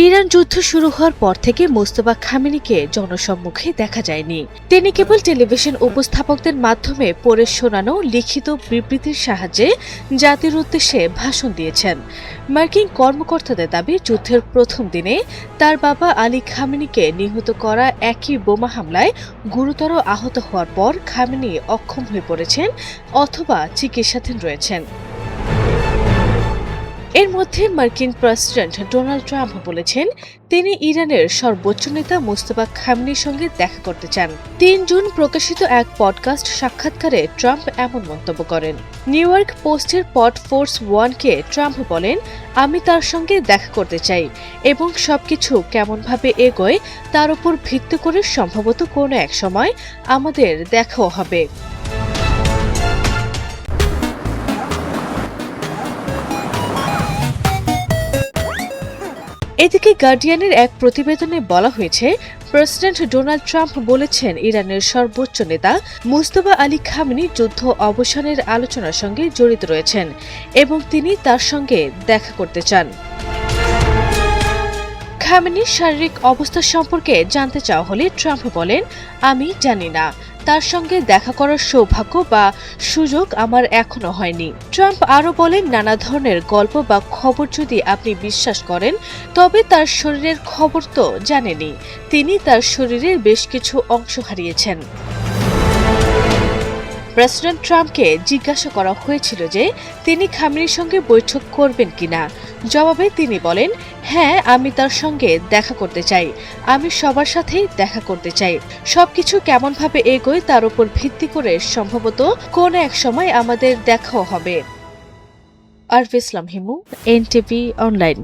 Iran যুদ্ধ শুরু হওয়ার পর থেকে মোস্তফা খামেনিকে জনসম্মুখে দেখা যায়নি। তিনি কেবল টেলিভিশন উপস্থাপকদের মাধ্যমে পড়ে শোনানো লিখিত বিবৃতির সাহায্যে জাতির উদ্দেশ্যে ভাষণ দিয়েছেন। মার্কিন কর্মকর্তাদের দাবি, যুদ্ধের প্রথম দিনে তার বাবা আলী খামেনিকে নিহত করা একই বোমা হামলায় গুরুতর আহত হওয়ার পর খামেনি অক্ষম হয়ে পড়েছেন অথবা চিকিৎসাধীন রয়েছেন। এর মধ্যে মার্কিন প্রেসিডেন্ট ডোনাল্ড ট্রাম্প বলেছেন তিনি ইরানের সর্বোচ্চ নেতা মোস্তফা খামেনির সঙ্গে দেখা করতে চান। ৩ জুন প্রকাশিত এক পডকাস্ট সাক্ষাৎকারে ট্রাম্প এমন মন্তব্য করেন। নিউ ইয়র্ক পোস্টের পড ফোর্স ওয়ানকে ট্রাম্প বলেন, আমি তার সঙ্গে দেখা করতে চাই এবং সবকিছু কেমনভাবে এগোয় তার উপর ভিত্তি করে সম্ভবত কোনো এক সময় আমাদের দেখাও হবে। এদিকে গার্ডিয়ানের এক প্রতিবেদনে বলা হয়েছে, প্রেসিডেন্ট ডোনাল্ড ট্রাম্প বলেছেন ইরানের সর্বোচ্চ নেতা মুস্তফা আলী খামেনি যুদ্ধ অবসানের আলোচনার সঙ্গে জড়িত রয়েছেন এবং তিনি তার সঙ্গে দেখা করতে চান। খামেনির শারীরিক অবস্থা সম্পর্কে জানতে চাওয়া হলে ট্রাম্প বলেন, আমি জানি না। তার সঙ্গে দেখা করার সৌভাগ্য বা সুযোগ আমার এখনো হয়নি। ট্রাম্প আরও বলেন, নানা ধরনের গল্প বা খবর যদি আপনি বিশ্বাস করেন তবে তার শরীরের খবর তো জানেনই। তিনি তার শরীরের বেশ কিছু অংশ হারিয়েছেন। প্রেসিডেন্ট ট্রাম্পকে জিজ্ঞাসা করা হয়েছিল যে তিনি খামেনির সঙ্গে বৈঠক করবেন কিনা। জবাবে তিনি বলেন, হ্যাঁ, আমি তার সঙ্গে দেখা করতে চাই। আমি সবার সাথেই দেখা করতে চাই। সবকিছু কেমনভাবে এগোয় তার উপর ভিত্তি করে সম্ভবত কোনো এক সময় আমাদের দেখাও হবে। আরফি ইসলাম হিমু, এনটিভি অনলাইন।